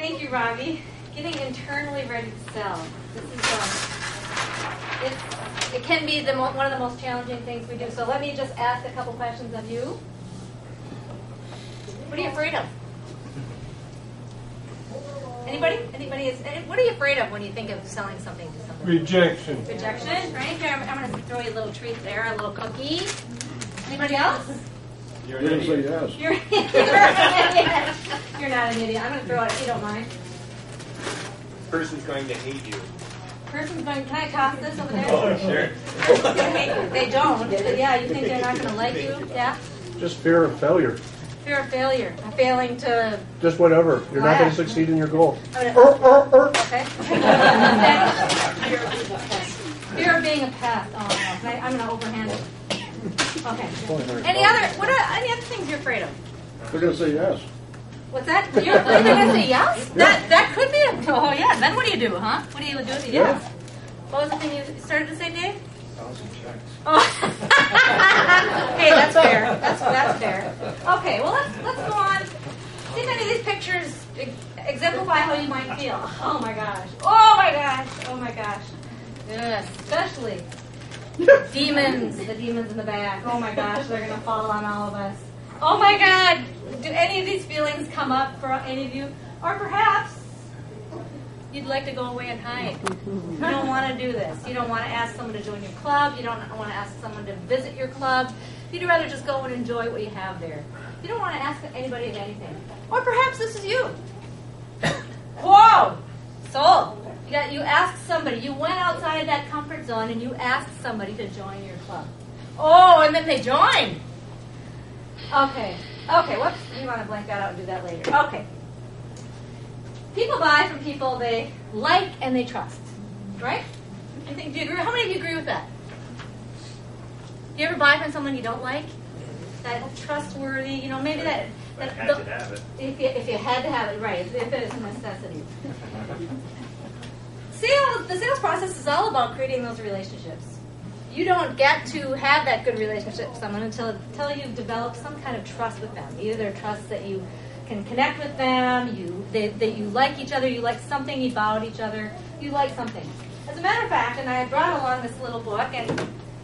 Thank you, Robbie. Getting internally ready to sell. This is it can be one of the most challenging things we do. So let me just ask a couple questions of you. What are you afraid of? Anybody? What are you afraid of when you think of selling something to somebody? Rejection. Rejection, right? Here, I'm going to throw you a little treat there, a little cookie. Anybody else? You're an idiot. Yes. You're an idiot. You're not an idiot. I'm going to throw it if you don't mind. Person's going to hate you. Person's going, can I toss this over there? Oh, sure. They don't. But yeah, you think they're not going to like you? Yeah? Just fear of failure. Fear of failure. I'm failing to... Just whatever. You're not going to succeed in your goal. Okay. Fear of being a pest. Oh, no. I'm going to overhand it. Okay. Any other things you're afraid of? They're going to say yes. What's that? You're going to say yes? That could be oh, yeah. Then what do you do, huh? What do you do with the yes? What was the thing you started to say, Dave? Oh. Hey, that's fair. That's fair. Okay, well, let's go on. See if any of these pictures exemplify how you might feel. Oh, my gosh. Oh, my gosh. Oh, my gosh. Yes, especially demons. The demons in the back. Oh, my gosh. They're going to fall on all of us. Oh, my God. Do any of these feelings come up for any of you? Or perhaps you'd like to go away and hide. You don't want to do this. You don't want to ask someone to join your club. You don't want to ask someone to visit your club. You'd rather just go and enjoy what you have there. You don't want to ask anybody of anything. Or perhaps this is you. Whoa! Sold. You asked somebody. You went outside that comfort zone and you asked somebody to join your club. Oh, and then they joined. Okay. Whoops. You want to blank that out and do that later. Okay. People buy from people they like and they trust, right? Do you agree? How many of you agree with that? Do you ever buy from someone you don't like? That trustworthy, maybe that. If I had to have it. If you had to have it, right? If it is a necessity. The sales process is all about creating those relationships. You don't get to have that good relationship with someone until you've developed some kind of trust with them. Either trust that you can connect with them, that you like each other, you like something about each other, you like something. As a matter of fact, and I brought along this little book, and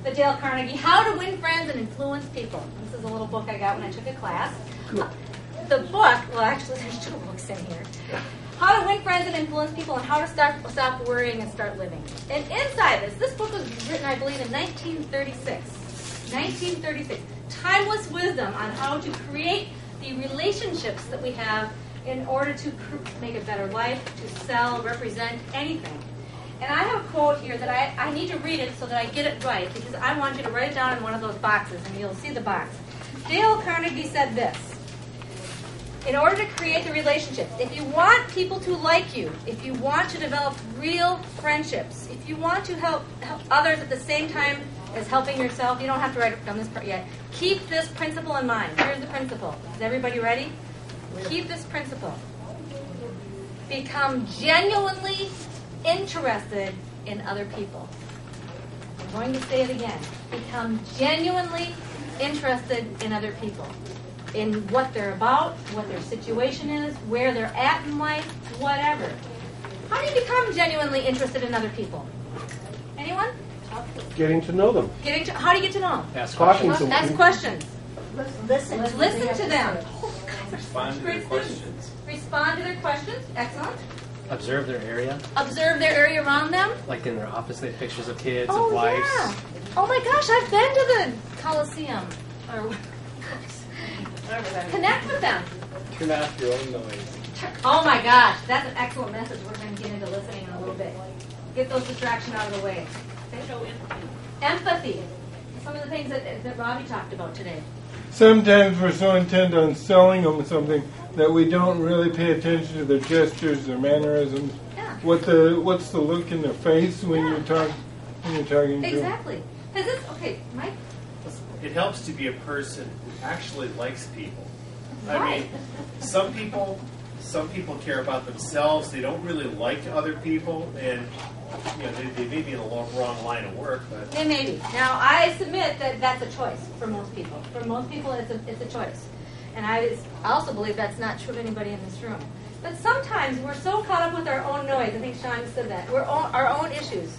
the Dale Carnegie, How to Win Friends and Influence People. This is a little book I got when I took a class. The book, well actually there's two books in here. How to Win Friends and Influence People and How to Stop Worrying and Start Living. And inside this book was written, I believe, in 1936. 1936. Timeless wisdom on how to create the relationships that we have in order to make a better life, to sell, represent, anything. And I have a quote here that I need to read it so that I get it right, because I want you to write it down in one of those boxes, and you'll see the box. Dale Carnegie said this: in order to create the relationships, if you want people to like you, if you want to develop real friendships, if you want to help others at the same time as helping yourself, you don't have to write down this part yet. Keep this principle in mind. Here's the principle. Is everybody ready? Keep this principle. Become genuinely interested in other people. I'm going to say it again. Become genuinely interested in other people. In what they're about, what their situation is, where they're at in life, whatever. How do you become genuinely interested in other people? Anyone? Getting to know them. How do you get to know them? Ask questions. Ask questions. Listen to them. Respond to their questions. Respond to their questions. Excellent. Observe their area. Observe their area around them. Like in their office, they have pictures of kids, of wives. Yeah. Oh my gosh, I've been to the Coliseum. Connect with them. Turn off your own noise. Oh my gosh, that's an excellent message. We're going to get into listening in a little bit. Get those distractions out of the way. Show empathy. Empathy. Some of the things that Robbie talked about today. Sometimes we're so intent on selling them something that we don't really pay attention to their gestures, their mannerisms. Yeah. What's the look in their face when you're talking to them. Exactly. Okay, Mike? It helps to be a person who actually likes people. Right. I mean, some people care about themselves. They don't really like other people, and they may be in the wrong line of work. But They may be. Now, I submit that that's a choice for most people. For most people, it's a choice. And I also believe that's not true of anybody in this room. But sometimes we're so caught up with our own noise. I think Sean said that. Our own issues.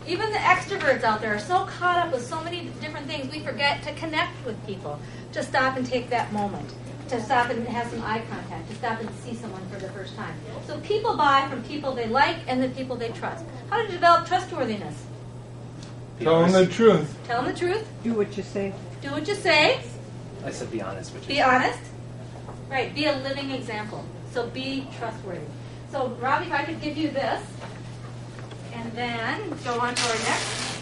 Even the extroverts out there are so caught up with so many different things, we forget to connect with people, to stop and take that moment, to stop and have some eye contact, to stop and see someone for the first time. So people buy from people they like and the people they trust. How to develop trustworthiness? Tell them the truth. Tell them the truth. Do what you say. Do what you say. I said be honest, which is Be honest. Right. Be a living example. So be trustworthy. So Robbie, if I could give you this, and then go on to our next.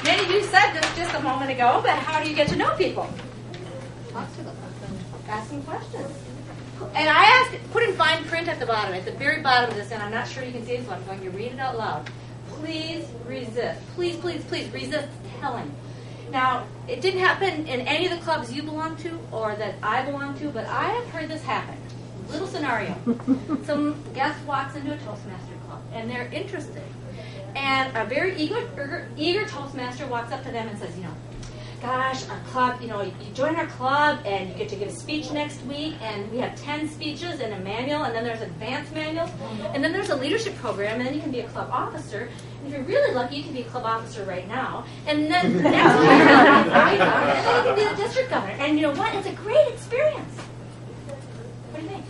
Many of you said this just a moment ago, but how do you get to know people? Talk to them. Ask them questions. And I put in fine print at the bottom, at the very bottom of this, and I'm not sure you can see it, so I'm going to read it out loud. Please resist. Please, please, please resist telling. Now, it didn't happen in any of the clubs you belong to or that I belong to, but I have heard this happen. Little scenario. Some guest walks into a Toastmaster club, and they're interested. And a very eager Toastmaster walks up to them and says, gosh, our club, you join our club and you get to give a speech next week, and we have 10 speeches and a manual, and then there's advanced manuals, and then there's a leadership program, and then you can be a club officer. And if you're really lucky, you can be a club officer right now. And then next year, and then you can be the district governor. And you know what? It's a great experience. What do you think?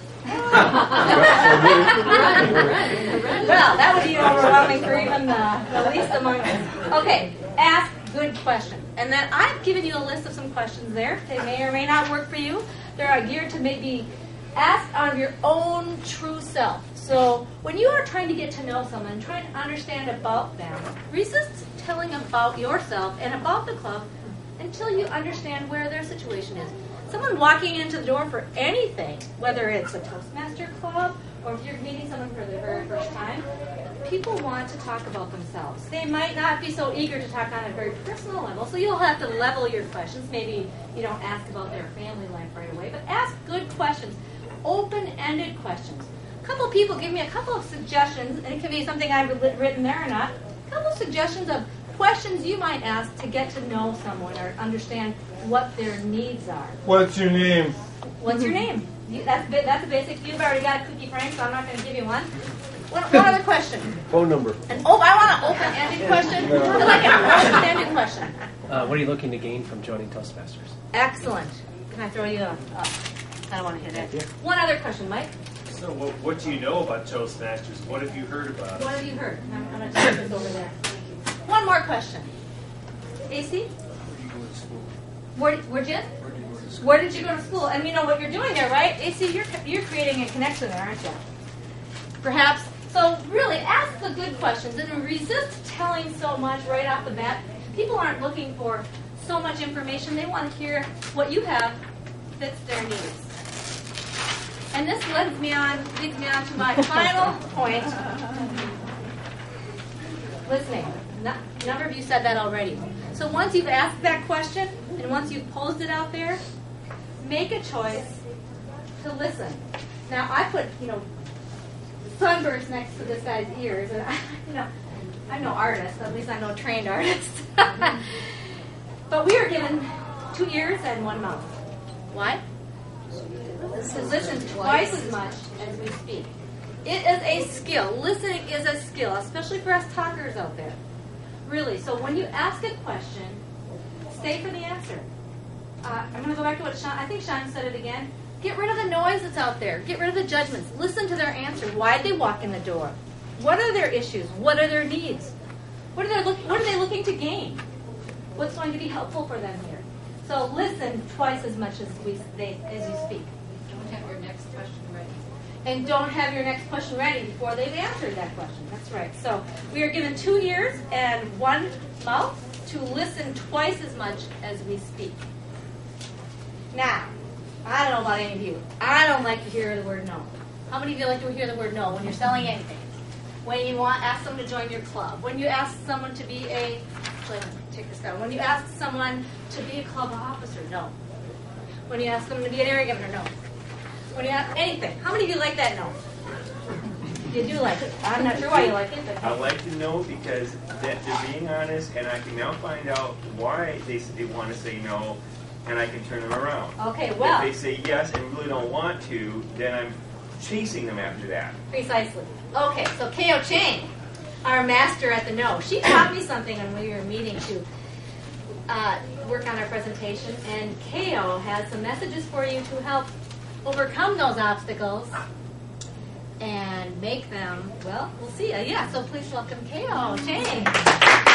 Well, that would be overwhelming for even the least among us. Okay, ask good questions. And then I've given you a list of some questions there. They may or may not work for you. They're geared to maybe ask out of your own true self. So when you are trying to get to know someone, trying to understand about them, resist telling about yourself and about the club until you understand where their situation is. Someone walking into the door for anything, whether it's a Toastmaster club or if you're meeting someone for the very first time, people want to talk about themselves. They might not be so eager to talk on a very personal level, so you'll have to level your questions. Maybe you don't ask about their family life right away, but ask good questions, open-ended questions. A couple of people give me a couple of suggestions, and it can be something I've written there or not, a couple of suggestions of questions you might ask to get to know someone or understand what their needs are. What's your name? What's your name? That's a basic. You've already got a cookie, Frank, so I'm not going to give you one. One other question. Phone number. I want an open-ended question. I like an open-ended question. what are you looking to gain from joining Toastmasters? Excellent. Can I throw you up? I don't want to hit it. One other question, Mike. So what do you know about Toastmasters? What have you heard about it? What have you heard? I'm going to take this over there. One more question. AC? Where did you go to school? And you know what you're doing there, right? AC, you're creating a connection there, aren't you? Perhaps. So really, ask the good questions and resist telling so much right off the bat. People aren't looking for so much information. They want to hear what you have fits their needs. And this leads me on to my final point. Listening. A number of you said that already. So once you've asked that question and once you've posed it out there, make a choice to listen. Now I put, sunbursts next to this guy's ears, and I'm no artist. At least I'm no trained artist. But we are given 2 ears and 1 mouth. Why? To listen twice as much as we speak. It is a skill. Listening is a skill, especially for us talkers out there. Really. So when you ask a question, stay for the answer. I'm going to go back to what I think Sean said it again. Get rid of the noise that's out there. Get rid of the judgments. Listen to their answer. Why did they walk in the door? What are their issues? What are their needs? What are they looking to gain? What's going to be helpful for them here? So listen twice as much as you speak. Don't have your next question ready. And don't have your next question ready before they've answered that question. That's right. So we are given 2 ears and 1 mouth to listen twice as much as we speak. Now, I don't know about any of you. I don't like to hear the word no. How many of you like to hear the word no when you're selling anything? When you ask someone to join your club. When you ask someone to be take this down. When you ask someone to be a club officer, no. When you ask them to be an area governor, no. When you ask anything. How many of you like that no? You do like it. I'm not sure why you like it. But I like to know because that they're being honest, and I can now find out why they want to say no. and I can turn them around. Okay, well, If they say yes and really don't want to, then I'm chasing them after that. precisely. Okay, so Ko Chang, our master at the no, she taught me something when we were meeting to work on our presentation, and Ko has some messages for you to help overcome those obstacles and make them, well, we'll see. Yeah, so please welcome Ko Chang.